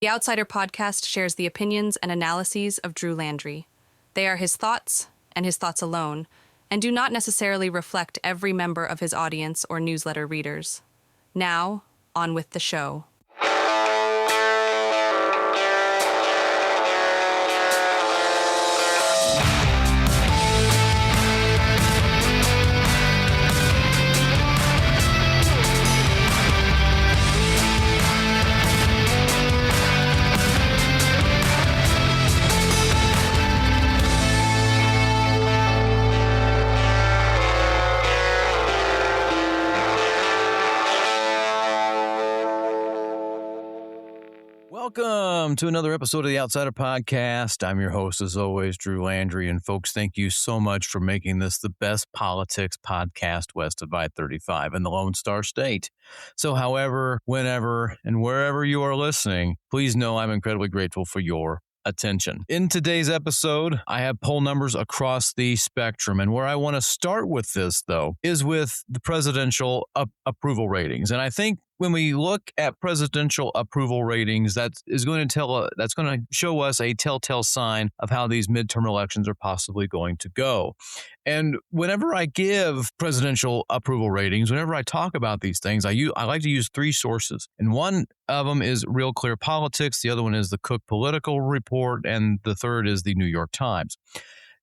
The Outsider podcast shares the opinions and analyses of Drew Landry. They are his thoughts, and his thoughts alone, and do not necessarily reflect every member of his audience or newsletter readers. Now, on with the show. Welcome to another episode of the Outsider Podcast. I'm your host, as always, Drew Landry. And folks, thank you so much for making this the best politics podcast west of I-35 in the Lone Star State. So however, whenever, and wherever you are listening, please know I'm incredibly grateful for your attention. In today's episode, I have poll numbers across the spectrum. And where I want to start with this, though, is with the presidential approval ratings. And I think when we look at presidential approval ratings, that's going to show us a telltale sign of how these midterm elections are possibly going to go. And whenever I give presidential approval ratings, whenever I talk about these things, I like to use three sources. And one of them is Real Clear Politics, the other one is the Cook Political Report, and the third is the New York Times.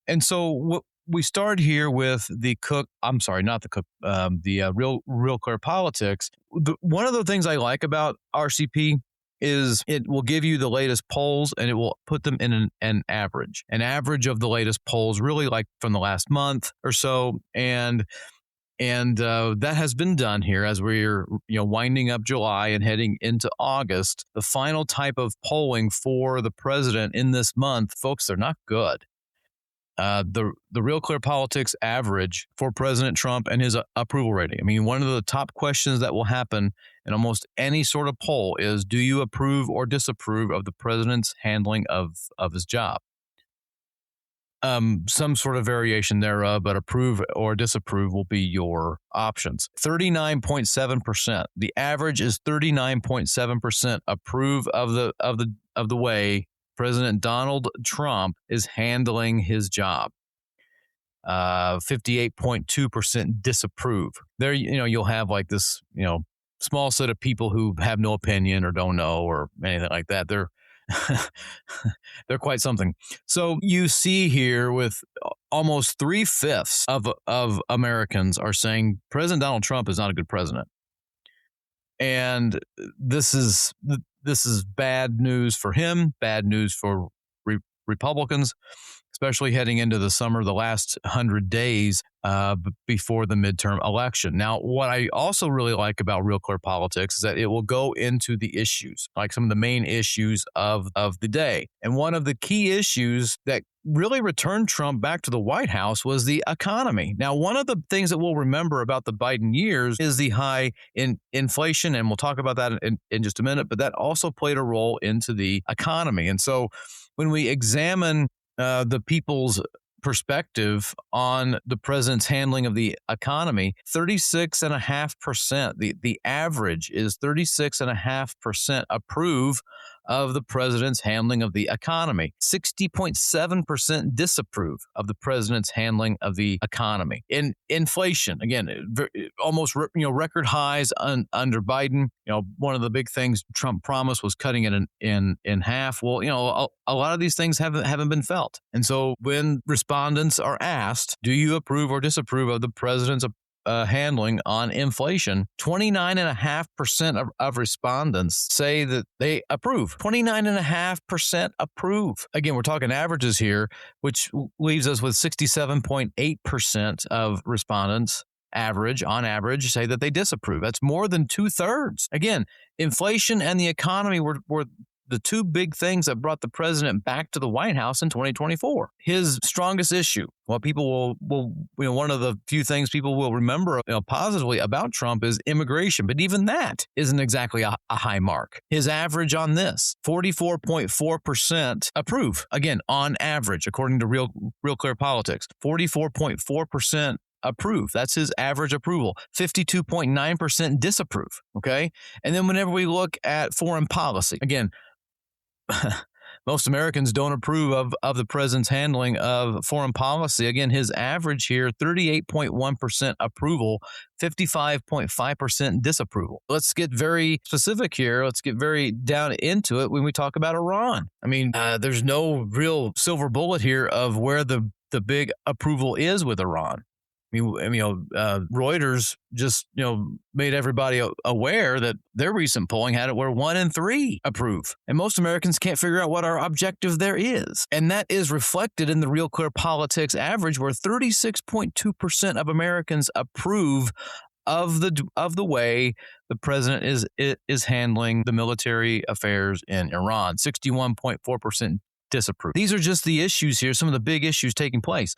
And so we start here with the Real Clear Politics. One of the things I like about RCP is it will give you the latest polls and it will put them in an average of the latest polls, really like from the last month or so. And that has been done here as we're winding up July and heading into August. The final type of polling for the president in this month, folks, they're not good. The Real Clear Politics average for President Trump and his approval rating. I mean, one of the top questions that will happen in almost any sort of poll is, do you approve or disapprove of the president's handling of his job? Some sort of variation thereof, but approve or disapprove will be your options. 39.7%. The average is 39.7% approve of the way President Donald Trump is handling his job. 58.2% disapprove. There, you'll have like this, small set of people who have no opinion or don't know or anything like that. They're quite something. So you see here with almost 3/5 of Americans are saying President Donald Trump is not a good president. And this is bad news for him, bad news for Republicans, especially heading into the summer, the last 100 days before the midterm election. Now, what I also really like about Real Clear Politics is that it will go into the issues, like some of the main issues of the day. And one of the key issues that really returned Trump back to the White House was the economy. Now, one of the things that we'll remember about the Biden years is the high inflation, and we'll talk about that in just a minute, but that also played a role into the economy. And so when we examine the people's perspective on the president's handling of the economy, 36.5%. The average is 36.5% approve of the president's handling of the economy. 60.7% disapprove of the president's handling of the economy. In inflation, again, almost record highs under Biden. One of the big things Trump promised was cutting it in half. Well, a lot of these things haven't been felt. And so when respondents are asked, do you approve or disapprove of the president's handling on inflation, 29.5% of respondents say that they approve. 29.5% approve. Again, we're talking averages here, which leaves us with 67.8% of respondents on average, say that they disapprove. That's more than 2/3. Again, inflation and the economy were the two big things that brought the president back to the White House in 2024. His strongest issue, well, people will one of the few things people will remember positively about Trump is immigration, but even that isn't exactly a high mark. His average on this, 44.4% approve. Again, on average, according to Real Clear Politics, 44.4% approve. That's his average approval. 52.9% disapprove. Okay. And then whenever we look at foreign policy, again, most Americans don't approve of the president's handling of foreign policy. Again, his average here, 38.1% approval, 55.5% disapproval. Let's get very specific here. Let's get very down into it when we talk about Iran. I mean, there's no real silver bullet here of where the big approval is with Iran. Reuters just, made everybody aware that their recent polling had it where 1 in 3 approve. And most Americans can't figure out what our objective there is. And that is reflected in the Real Clear Politics average, where 36.2% of Americans approve of the way the president is handling the military affairs in Iran. 61.4% disapprove. These are just the issues here, some of the big issues taking place.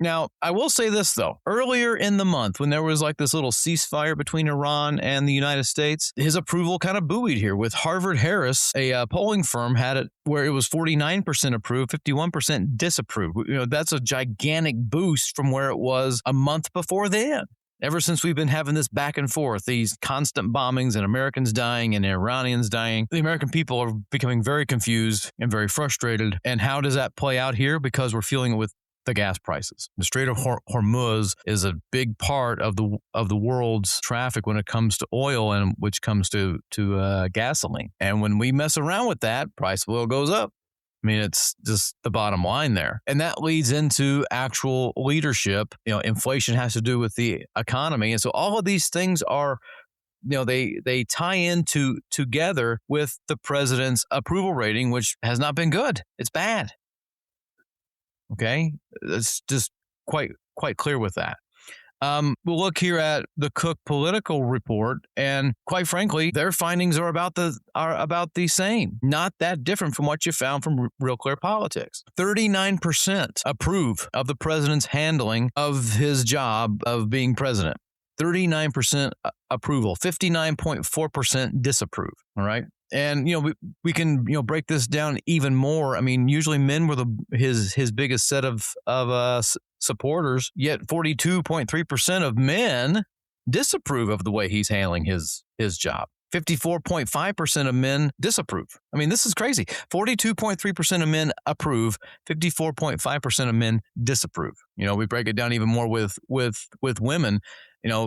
Now, I will say this, though. Earlier in the month, when there was like this little ceasefire between Iran and the United States, his approval kind of buoyed here. With Harvard Harris, a polling firm, had it where it was 49% approved, 51% disapprove. That's a gigantic boost from where it was a month before then. Ever since we've been having this back and forth, these constant bombings and Americans dying and Iranians dying, the American people are becoming very confused and very frustrated. And how does that play out here? Because we're feeling it with the gas prices. The Strait of Hormuz is a big part of the world's traffic when it comes to oil and which comes to gasoline. And when we mess around with that, price of oil goes up. I mean, it's just the bottom line there. And that leads into actual leadership. Inflation has to do with the economy. And so all of these things are, they tie into together with the president's approval rating, which has not been good. It's bad. Okay, it's just quite clear with that. We'll look here at the Cook Political Report, and quite frankly, their findings are about the same, not that different from what you found from Real Clear Politics. 39% approve of the president's handling of his job of being president. 39% approval, 59.4% disapprove. All right. And, we can, break this down even more. I mean, usually men were his biggest set of supporters, yet 42.3% of men disapprove of the way he's handling his job. 54.5% of men disapprove. I mean, this is crazy. 42.3% of men approve, 54.5% of men disapprove. We break it down even more with women.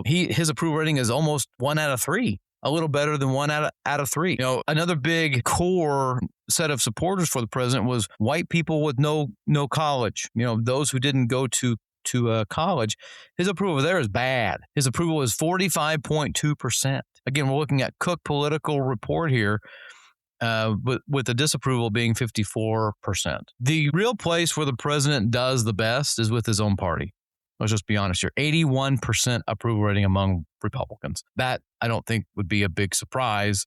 His approval rating is almost 1 out of 3. A little better than 1 out of 3. Another big core set of supporters for the president was white people with no college. Those who didn't go to college. His approval there is bad. His approval is 45.2%. Again, we're looking at Cook Political Report here, with the disapproval being 54%. The real place where the president does the best is with his own party. Let's just be honest here. 81% approval rating among Republicans. That I don't think would be a big surprise,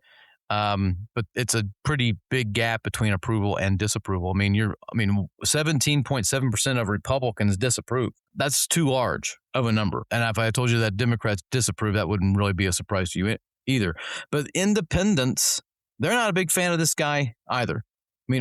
but it's a pretty big gap between approval and disapproval. 17.7% of Republicans disapprove. That's too large of a number. And if I told you that Democrats disapprove, that wouldn't really be a surprise to you either. But independents, they're not a big fan of this guy either.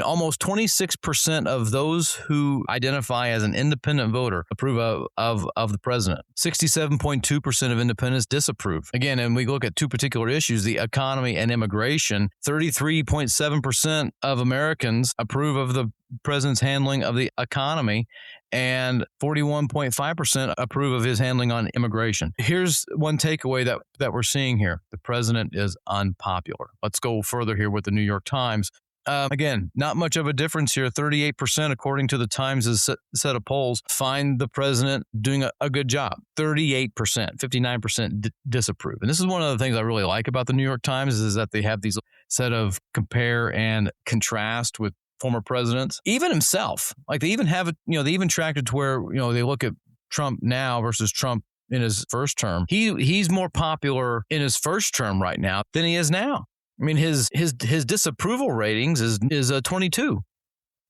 Almost 26% of those who identify as an independent voter approve of the president. 67.2% of independents disapprove. Again, and we look at two particular issues, the economy and immigration. 33.7% of Americans approve of the president's handling of the economy, and 41.5% approve of his handling on immigration. Here's one takeaway that we're seeing here. The president is unpopular. Let's go further here with the New York Times. Again, not much of a difference here. 38%, according to the Times' set of polls, find the president doing a good job. 38%, 59% disapprove. And this is one of the things I really like about the New York Times is that they have these set of compare and contrast with former presidents. Even himself, like they even have it, they even tracked it to where, they look at Trump now versus Trump in his first term. He's more popular in his first term right now than he is now. His disapproval ratings is a 22.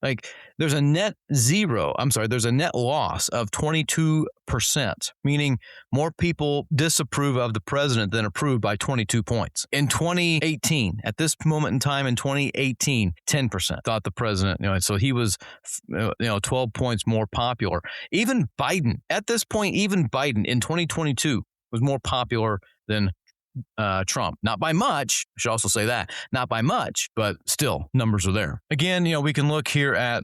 Like there's a net loss of 22%, meaning more people disapprove of the president than approve by 22 points. In 2018, at this moment in time in 2018, 10% thought the president, so he was, 12 points more popular. Even Biden, at this point, in 2022 was more popular than Trump. Not by much. I should also say that. Not by much, but still, numbers are there. Again, we can look here at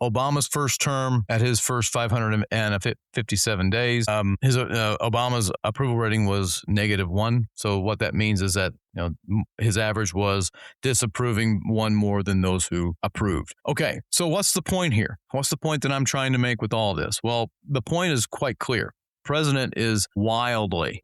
Obama's first term at his first 557 days. Obama's approval rating was -1. So what that means is that his average was disapproving one more than those who approved. Okay, so what's the point here? What's the point that I'm trying to make with all this? Well, the point is quite clear. President is wildly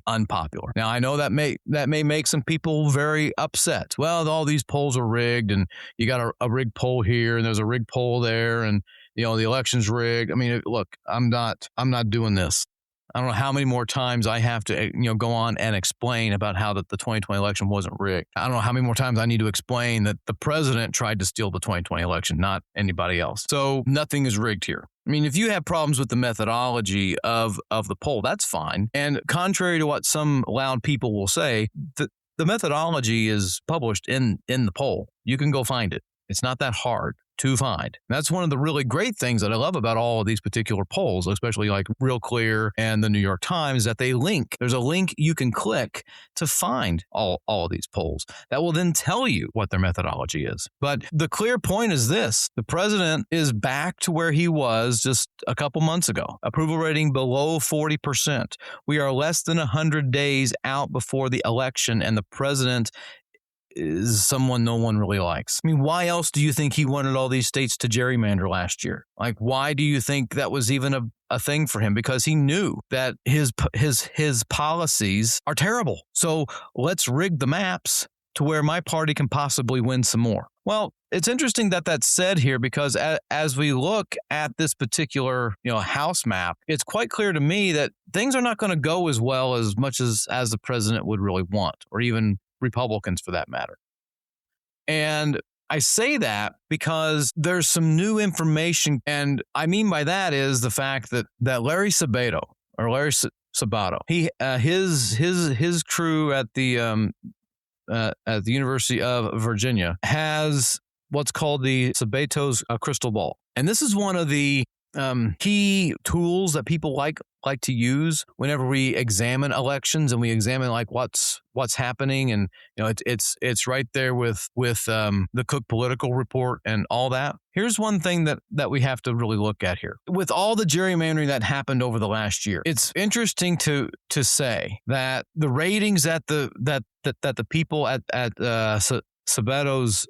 unpopular. Now, I know that may make some people very upset. Well, all these polls are rigged, and you got a rigged poll here, and there's a rigged poll there, and the election's rigged. I mean, look, I'm not doing this. I don't know how many more times I have to go on and explain about how that the 2020 election wasn't rigged. I don't know how many more times I need to explain that the president tried to steal the 2020 election, not anybody else. So nothing is rigged here. I mean, if you have problems with the methodology of the poll, that's fine. And contrary to what some loud people will say, the methodology is published in the poll. You can go find it. It's not that hard to find. That's one of the really great things that I love about all of these particular polls, especially like Real Clear and the New York Times, that they link. There's a link you can click to find all of these polls that will then tell you what their methodology is. But the clear point is this: the president is back to where he was just a couple months ago. Approval rating below 40%. We are less than 100 days out before the election, and the president is someone no one really likes. I mean, why else do you think he wanted all these states to gerrymander last year? Like, why do you think that was even a thing for him? Because he knew that his policies are terrible. So let's rig the maps to where my party can possibly win some more. Well, it's interesting that that's said here, because as we look at this particular House map, it's quite clear to me that things are not going to go as well as much as the president would really want, or even Republicans for that matter. And I say that because there's some new information, and I mean by that is the fact that Larry Sabato, he his crew at the University of Virginia has what's called the Sabato's crystal ball, and this is one of the key tools that people like to use whenever we examine elections and we examine like what's happening, and it's right there with the Cook Political Report and all that. Here's one thing that we have to really look at here. With all the gerrymandering that happened over the last year, it's interesting to say that the ratings that the people at Sabato's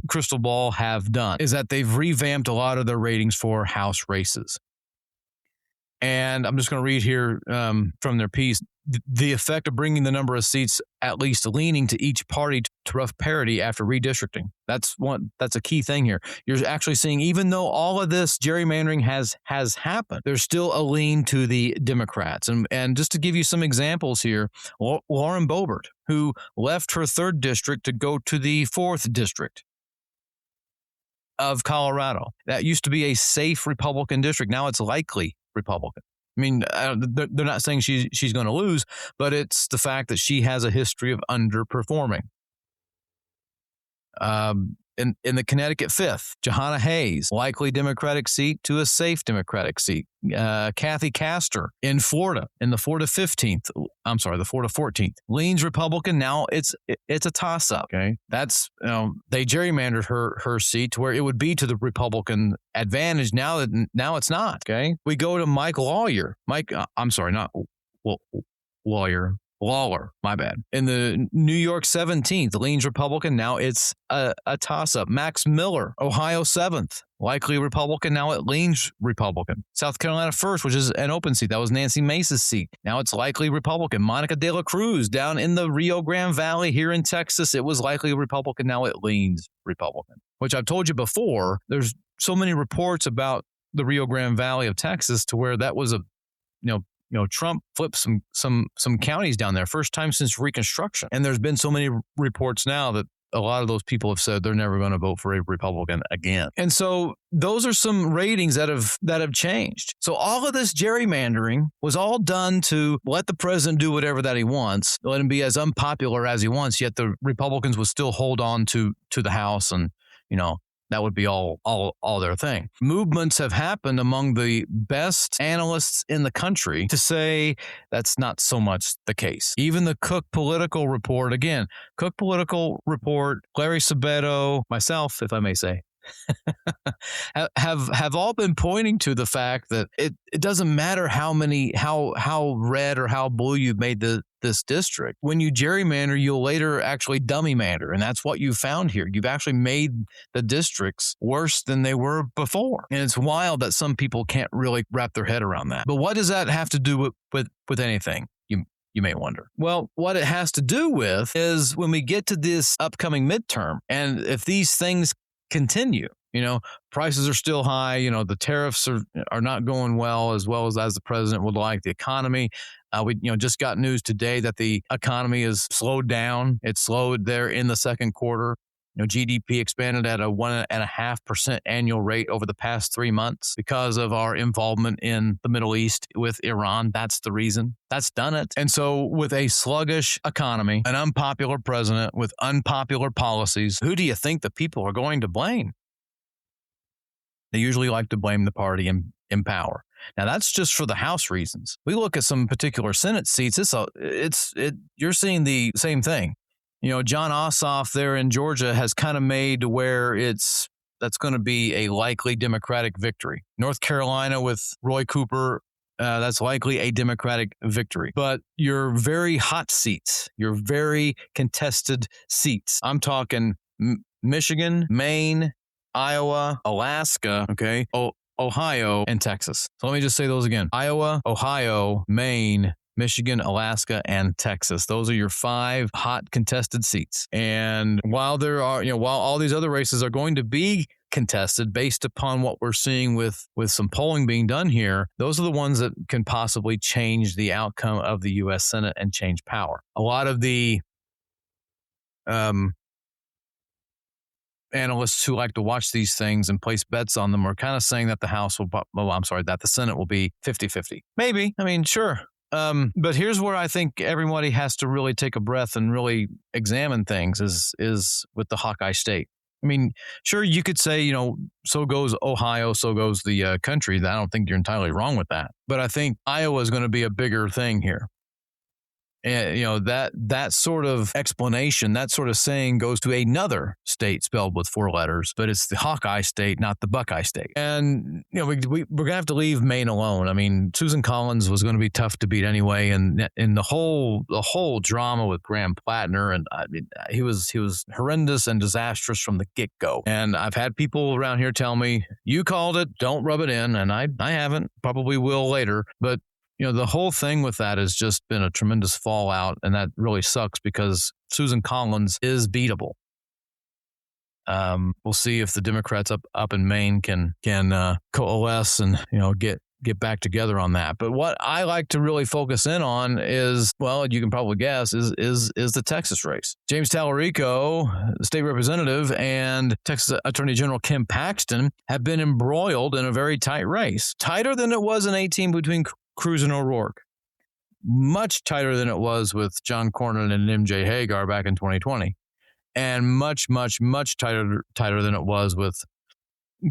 crystal ball have done is that they've revamped a lot of their ratings for House races. And I'm just going to read here from their piece. The effect of bringing the number of seats at least leaning to each party to rough parity after redistricting. That's a key thing here. You're actually seeing, even though all of this gerrymandering has happened, there's still a lean to the Democrats. And just to give you some examples here, Lauren Boebert, who left her 3rd district to go to the 4th district of Colorado. That used to be a safe Republican district. Now it's likely Republican. I mean, they're not saying she's going to lose, but it's the fact that she has a history of underperforming. In the Connecticut 5th, Jahana Hayes, likely Democratic seat to a safe Democratic seat. Kathy Castor in Florida, in the Florida 14th, leans Republican. Now it's a toss-up. Okay, that's they gerrymandered her seat to where it would be to the Republican advantage. Now it's not. Okay, we go to Mike Lawyer. Lawler, my bad. In the New York 17th, leans Republican. Now it's a toss-up. Max Miller, Ohio 7th, likely Republican. Now it leans Republican. South Carolina 1st, which is an open seat. That was Nancy Mace's seat. Now it's likely Republican. Monica De La Cruz down in the Rio Grande Valley here in Texas. It was likely Republican. Now it leans Republican, which I've told you before. There's so many reports about the Rio Grande Valley of Texas to where that was Trump flipped some counties down there, first time since Reconstruction. And there's been so many reports now that a lot of those people have said they're never going to vote for a Republican again. And so those are some ratings that have changed. So all of this gerrymandering was all done to let the president do whatever that he wants, let him be as unpopular as he wants, yet the Republicans would still hold on to the House, and That would be all their thing. Movements have happened among the best analysts in the country to say that's not so much the case. Even the Cook Political Report, again, Cook Political Report, Larry Sabeto, myself, if I may say, have all been pointing to the fact that it doesn't matter how red or how blue you've made this district. When you gerrymander, you'll later actually dummymander, and that's what you found here. You've actually made the districts worse than they were before, and it's wild that some people can't really wrap their head around that. But what does that have to do with anything? You may wonder. Well, what it has to do with is when we get to this upcoming midterm, and if these things continue, prices are still high, the tariffs are not going well as the president would like. The economy, we just got news today that the economy is slowed down. It slowed there in the second quarter. GDP expanded at a 1.5% annual rate over the past 3 months because of our involvement in the Middle East with Iran. That's the reason. That's done it. And so with a sluggish economy, an unpopular president with unpopular policies, who do you think the people are going to blame? They usually like to blame the party in power. Now, that's just for the House reasons. We look at some particular Senate seats. You're seeing the same thing. John Ossoff there in Georgia has kind of made to where that's going to be a likely Democratic victory. North Carolina with Roy Cooper, that's likely a Democratic victory. But your very hot seats, your very contested seats, I'm talking Michigan, Maine, Iowa, Alaska, okay, Ohio, and Texas. So let me just say those again. Iowa, Ohio, Maine, Michigan, Alaska, and Texas. Those are your 5 hot contested seats. And while while all these other races are going to be contested based upon what we're seeing with some polling being done here, those are the ones that can possibly change the outcome of the U.S. Senate and change power. A lot of the analysts who like to watch these things and place bets on them are kind of saying that that the Senate will be 50-50. Maybe. I mean, sure. But here's where I think everybody has to really take a breath and really examine things is with the Hawkeye State. I mean, sure, you could say, so goes Ohio, so goes the country. I don't think you're entirely wrong with that. But I think Iowa is going to be a bigger thing here. And, that sort of explanation, that sort of saying goes to another state spelled with 4 letters, but it's the Hawkeye State, not the Buckeye State. And, we're going to have to leave Maine alone. I mean, Susan Collins was going to be tough to beat anyway. And in the whole drama with Graham Plattner, and I mean, he was horrendous and disastrous from the get-go. And I've had people around here tell me, you called it, don't rub it in. And I haven't, probably will later. But the whole thing with that has just been a tremendous fallout, and that really sucks because Susan Collins is beatable. We'll see if the Democrats up in Maine can coalesce and get back together on that. But what I like to really focus in on is, well, you can probably guess, is the Texas race. James Talarico, the state representative, and Texas Attorney General Kim Paxton have been embroiled in a very tight race, tighter than it was in 2018 between Cruz and O'Rourke, much tighter than it was with John Cornyn and MJ Hagar back in 2020, and much, much, much tighter than it was with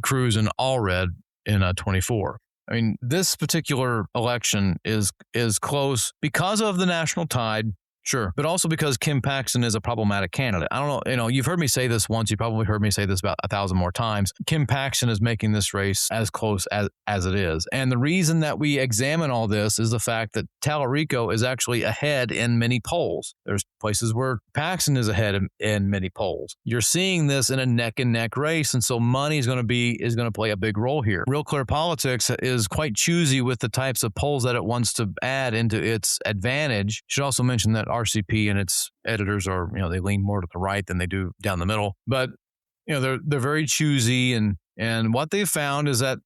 Cruz and Allred in 24. I mean, this particular election is close because of the national tide. Sure. But also because Kim Paxton is a problematic candidate. I don't know, you've heard me say this once. You probably heard me say this about 1,000 more times. Kim Paxton is making this race as close as it is. And the reason that we examine all this is the fact that Talarico is actually ahead in many polls. There's places where Paxton is ahead in many polls. You're seeing this in a neck and neck race. And so money is going to play a big role here. Real Clear Politics is quite choosy with the types of polls that it wants to add into its advantage. Should also mention that RCP and its editors are, they lean more to the right than they do down the middle. But, they're very choosy. And what they've found is that,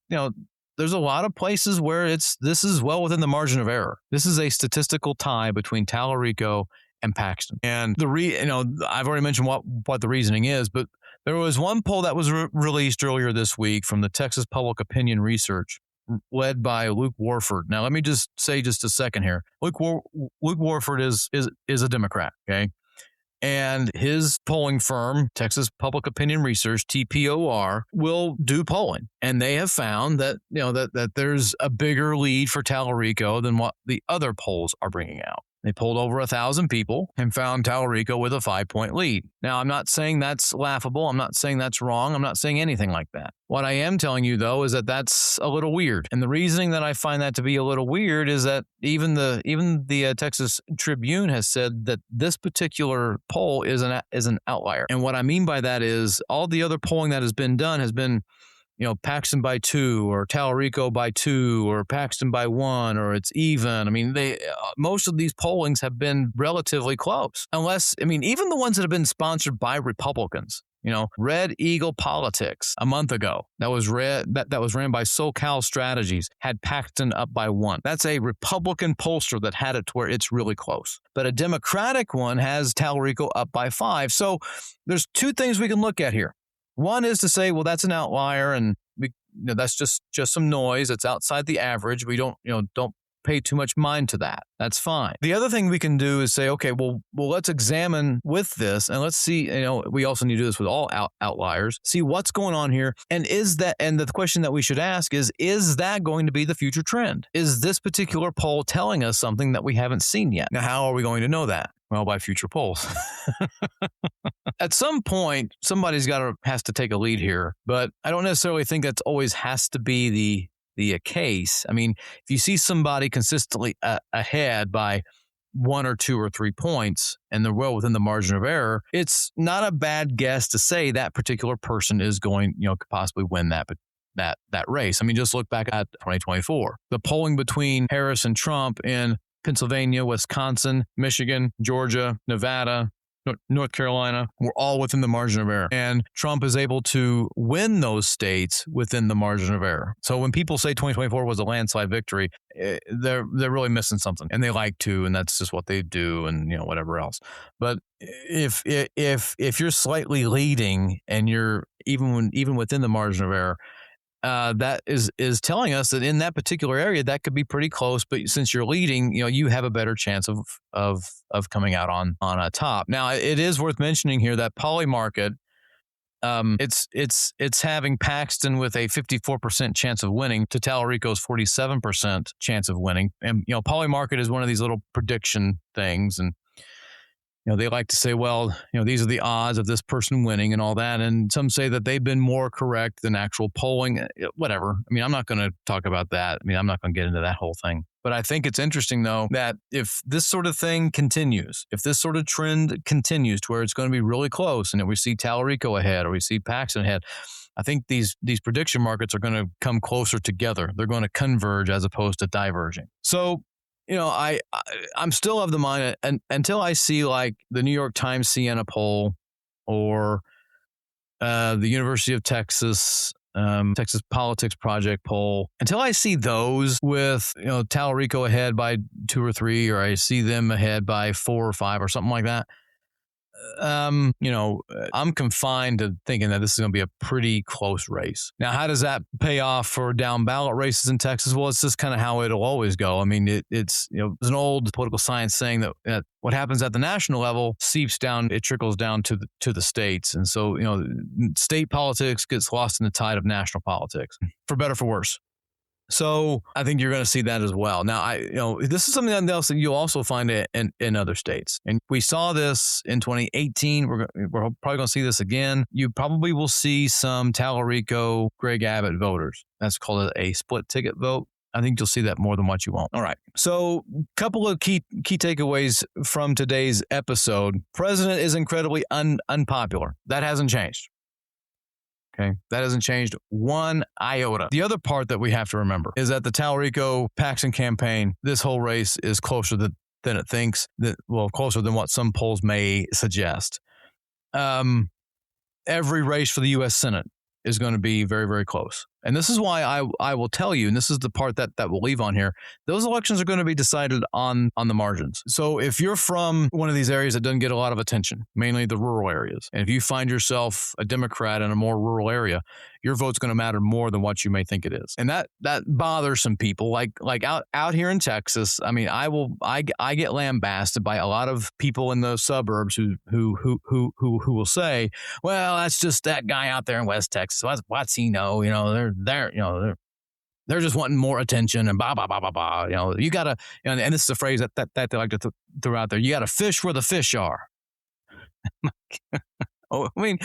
there's a lot of places where this is well within the margin of error. This is a statistical tie between Talarico and Paxton. And I've already mentioned what the reasoning is, but there was one poll that was released earlier this week from the Texas Public Opinion Research, led by Luke Warford. Now, let me just say just a second here. Luke Warford is a Democrat, okay? And his polling firm, Texas Public Opinion Research, TPOR, will do polling. And they have found that, that there's a bigger lead for Talarico than what the other polls are bringing out. They polled over 1,000 people and found Talarico with a 5-point lead. Now, I'm not saying that's laughable. I'm not saying that's wrong. I'm not saying anything like that. What I am telling you, though, is that that's a little weird. And the reasoning that I find that to be a little weird is that even the Texas Tribune has said that this particular poll is an outlier. And what I mean by that is all the other polling that has been done has been Paxton by 2 or Talarico by 2 or Paxton by 1 or it's even. I mean, most of these pollings have been relatively close. Even the ones that have been sponsored by Republicans. Red Eagle Politics a month ago that was ran by SoCal Strategies had Paxton up by 1. That's a Republican pollster that had it to where it's really close. But a Democratic one has Talarico up by 5. So there's two things we can look at here. One is to say, well, that's an outlier, and that's just some noise. It's outside the average. We don't pay too much mind to that. That's fine. The other thing we can do is say, okay, well, let's examine with this, and let's see. We also need to do this with all outliers. See what's going on here, and the question that we should ask is that going to be the future trend? Is this particular poll telling us something that we haven't seen yet? Now, how are we going to know that? Well, by future polls. At some point, somebody's has to take a lead here, but I don't necessarily think that always has to be the case. I mean, if you see somebody consistently ahead by 1 or 2 or 3 points and they're well within the margin of error, it's not a bad guess to say that particular person is going, could possibly win that race. I mean, just look back at 2024. The polling between Harris and Trump in Pennsylvania, Wisconsin, Michigan, Georgia, Nevada, North Carolina were all within the margin of error. And Trump is able to win those states within the margin of error. So when people say 2024 was a landslide victory, they're really missing something. And they like to, and that's just what they do, and whatever else. But if you're slightly leading and you're even within the margin of error, that is telling us that in that particular area, that could be pretty close. But since you're leading, you have a better chance of coming out on a top. Now, it is worth mentioning here that Polymarket, it's having Paxton with a 54% chance of winning to Talarico's 47% chance of winning. And Polymarket is one of these little prediction things, and they like to say, well, these are the odds of this person winning and all that. And some say that they've been more correct than actual polling, whatever. I mean, I'm not going to talk about that. I mean, I'm not going to get into that whole thing. But I think it's interesting, though, that if this sort of thing continues, if this sort of trend continues to where it's going to be really close and that we see Talarico ahead or we see Paxton ahead, I think these prediction markets are going to come closer together. They're going to converge as opposed to diverging. So, I'm still of the mind until I see like the New York Times Siena poll or the University of Texas, Texas Politics Project poll, until I see those with, Talarico ahead by 2 or 3, or I see them ahead by 4 or 5 or something like that. I'm confined to thinking that this is going to be a pretty close race. Now, how does that pay off for down ballot races in Texas? Well, it's just kind of how it'll always go. I mean, it's there's an old political science saying that what happens at the national level seeps down, it trickles down to the states. And so, state politics gets lost in the tide of national politics, for better or for worse. So I think you're going to see that as well. Now, this is something else that you'll also find in other states. And we saw this in 2018. We're probably going to see this again. You probably will see some Talarico, Greg Abbott voters. That's called a split ticket vote. I think you'll see that more than what you won't. All right. So a couple of key takeaways from today's episode. President is incredibly unpopular. That hasn't changed. Okay, that hasn't changed one iota. The other part that we have to remember is that the Talarico-Paxton campaign, this whole race is closer than it thinks, closer than what some polls may suggest. Every race for the U.S. Senate is going to be very, very close. And this is why I will tell you, and this is the part that we'll leave on here, those elections are going to be decided on the margins. So if you're from one of these areas that doesn't get a lot of attention, mainly the rural areas, and if you find yourself a Democrat in a more rural area, your vote's going to matter more than what you may think it is. And that bothers some people. Like out here in Texas, I mean, I get lambasted by a lot of people in the suburbs who will say, well, that's just that guy out there in West Texas. What's he know? You know, they're just wanting more attention and blah blah blah blah blah. You know, you gotta, and this is a phrase that they like to throw out there. You gotta fish where the fish are. Oh, I mean,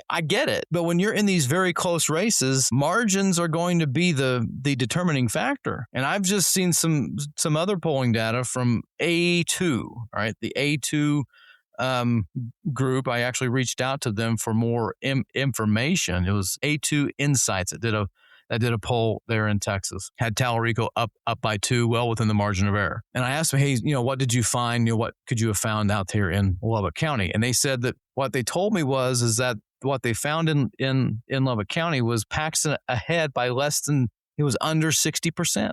I get it, but when you're in these very close races, margins are going to be the determining factor. And I've just seen some other polling data from A2, right? The A2 group. I actually reached out to them for more information. It was A2 Insights that did a poll there in Texas. Had Talarico up by 2, well within the margin of error. And I asked them, hey, what did you find? What could you have found out here in Lubbock County? And they said that what they told me is that what they found in Lubbock County was Paxton ahead by less than, it was under 60%.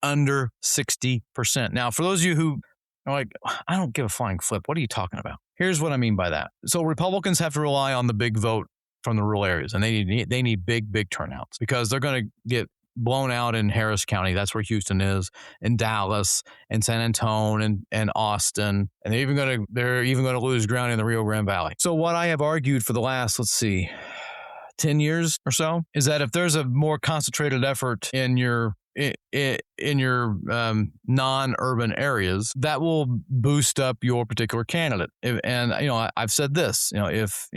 Under 60%. Now, for those of you who are like, I don't give a flying flip, what are you talking about? Here's what I mean by that. So Republicans have to rely on the big vote from the rural areas, and they need big turnouts because they're going to get blown out in Harris County. That's where Houston is, in Dallas, and San Antonio, and Austin, and they're even going to lose ground in the Rio Grande Valley. So what I have argued for the last, 10 years or so, is that if there's a more concentrated effort in your non-urban areas, that will boost up your particular candidate. And I've said this, if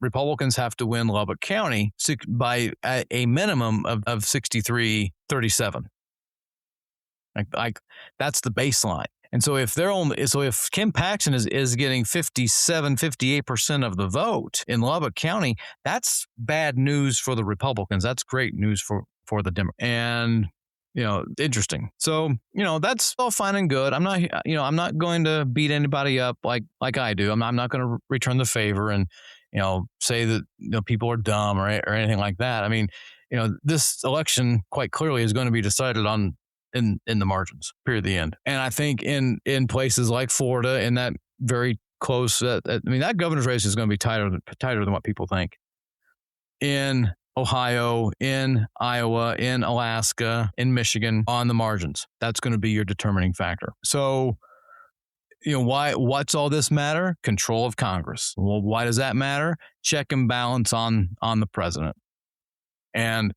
Republicans have to win Lubbock County by a minimum of 63-37, like that's the baseline. And so if Kim Paxton is getting 58% of the vote in Lubbock County, that's bad news for the Republicans. That's great news for the Democrats. And interesting. So, that's all fine and good. I'm not going to beat anybody up like I do. I'm not going to return the favor and, say that, people are dumb or anything like that. I mean, this election quite clearly is going to be decided on in the margins, period, the end. And I think in places like Florida, in that very close, that governor's race is going to be tighter than what people think. In Ohio, in Iowa, in Alaska, in Michigan, on the margins. That's going to be your determining factor. So, what's all this matter? Control of Congress. Well, why does that matter? Check and balance on the president. And,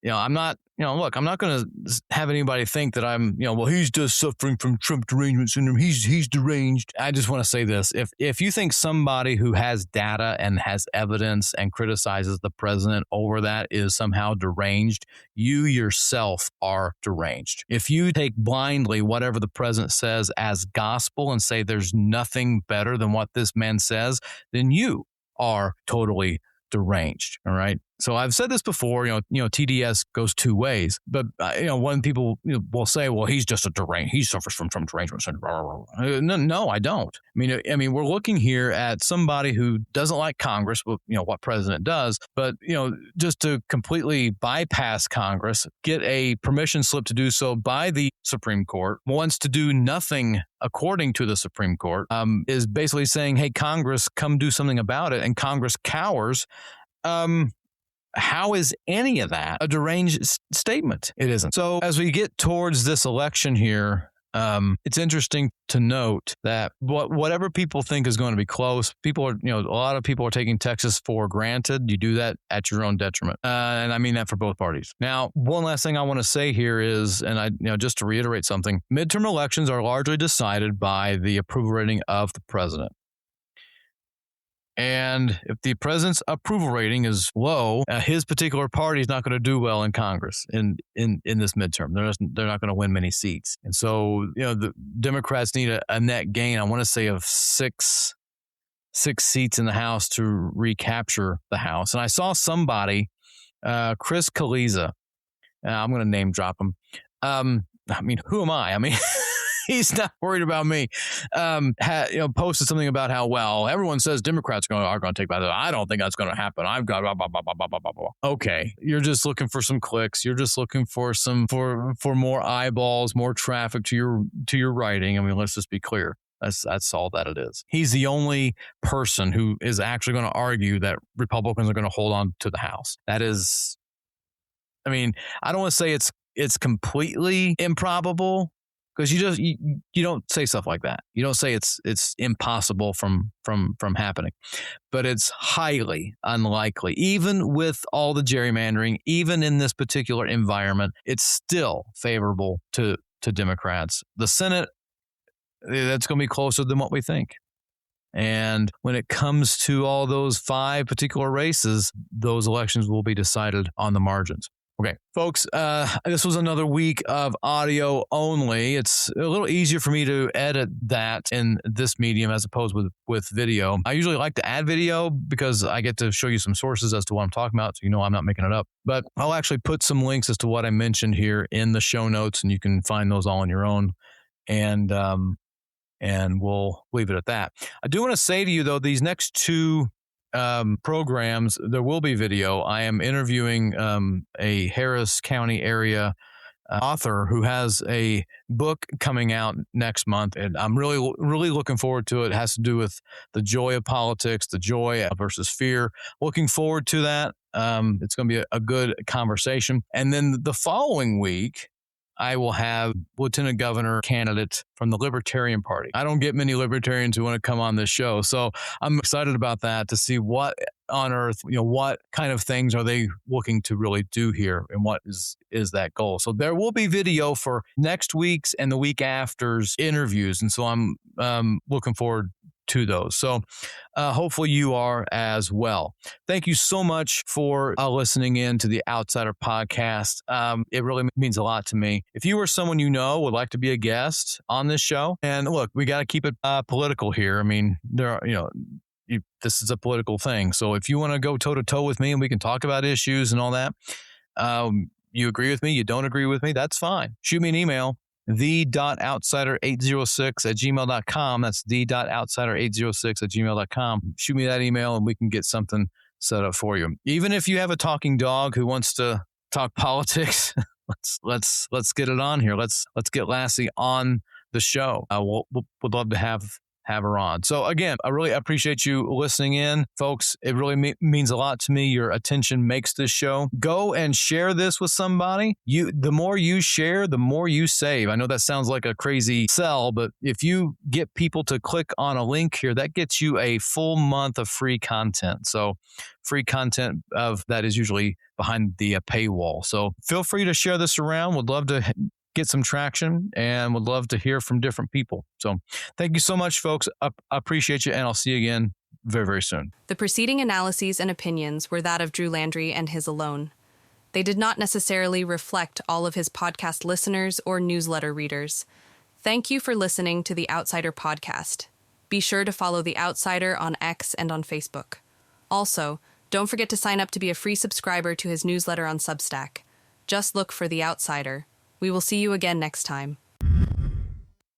I'm not going to have anybody think that I'm, he's just suffering from Trump derangement syndrome. He's deranged. I just want to say this. If you think somebody who has data and has evidence and criticizes the president over that is somehow deranged, you yourself are deranged. If you take blindly whatever the president says as gospel and say there's nothing better than what this man says, then you are totally deranged. All right. So I've said this before, TDS goes two ways, but when people will say, well, he's just a deranged, he suffers from derangement syndrome. No, I don't. I mean, we're looking here at somebody who doesn't like Congress, what president does, but, just to completely bypass Congress, get a permission slip to do so by the Supreme Court, wants to do nothing according to the Supreme Court, is basically saying, hey, Congress, come do something about it. And Congress cowers. How is any of that a deranged statement? It isn't. So as we get towards this election here, it's interesting to note that whatever people think is going to be close, people are, a lot of people are taking Texas for granted. You do that at your own detriment. And I mean that for both parties. Now, one last thing I want to say here is, and just to reiterate something, midterm elections are largely decided by the approval rating of the president. And if the president's approval rating is low, his particular party is not going to do well in Congress in this midterm. They're not going to win many seats. And so, the Democrats need a net gain, I want to say, of six seats in the House to recapture the House. And I saw somebody, Chris Kaliza, I'm going to name drop him. Who am I? He's not worried about me. Posted something about how, well, everyone says Democrats are going to take back. I don't think that's going to happen. I've got blah, blah, blah, blah, blah, blah, blah. Okay, you're just looking for some clicks. You're just looking for for more eyeballs, more traffic to your writing. I mean, let's just be clear. That's all that it is. He's the only person who is actually going to argue that Republicans are going to hold on to the House. That is, I mean, I don't want to say it's completely improbable, because you don't say stuff like that. You don't say it's impossible from happening, but it's highly unlikely. Even with all the gerrymandering, even in this particular environment, it's still favorable to Democrats. The Senate, that's going to be closer than what we think. And when it comes to all those 5 particular races, those elections will be decided on the margins. Okay, folks, this was another week of audio only. It's a little easier for me to edit that in this medium as opposed with video. I usually like to add video because I get to show you some sources as to what I'm talking about, so you know I'm not making it up. But I'll actually put some links as to what I mentioned here in the show notes, and you can find those all on your own. And we'll leave it at that. I do want to say to you, though, these next 2 programs, there will be video. I am interviewing a Harris County area author who has a book coming out next month, and I'm really looking forward to it. It has to do with the joy of politics, the joy versus fear. Looking forward to that. It's going to be a good conversation. And then the following week, I will have Lieutenant Governor candidate from the Libertarian Party. I don't get many libertarians who want to come on this show, so I'm excited about that, to see what on earth, what kind of things are they looking to really do here, and what is that goal. So there will be video for next week's and the week after's interviews, and so I'm looking forward to those. So hopefully you are as well. Thank you so much for listening in to the Outsider Podcast. It really means a lot to me. If you or someone you know would like to be a guest on this show, and look, we got to keep it political here. I mean, there are, this is a political thing. So if you want to go toe to toe with me and we can talk about issues and all that, you agree with me, you don't agree with me, that's fine. Shoot me an email. the.outsider806@gmail.com. That's the.outsider806@gmail.com. Shoot me that email and we can get something set up for you. Even if you have a talking dog who wants to talk politics, let's get it on here. Let's get Lassie on the show. We'd love to have her on. So again, I really appreciate you listening in, folks. It really means a lot to me. Your attention makes this show. Go and share this with somebody. The more you share, the more you save. I know that sounds like a crazy sell, but if you get people to click on a link here, that gets you a full month of free content. So free content of that is usually behind the paywall. So feel free to share this around. Would love to get some traction and would love to hear from different people. So thank you so much, folks. I appreciate you, and I'll see you again very, very soon. The preceding analyses and opinions were that of Drew Landry and his alone. They did not necessarily reflect all of his podcast listeners or newsletter readers. Thank you for listening to the Outsider Podcast. Be sure to follow The Outsider on X and on Facebook. Also, don't forget to sign up to be a free subscriber to his newsletter on Substack. Just look for The Outsider. We will see you again next time.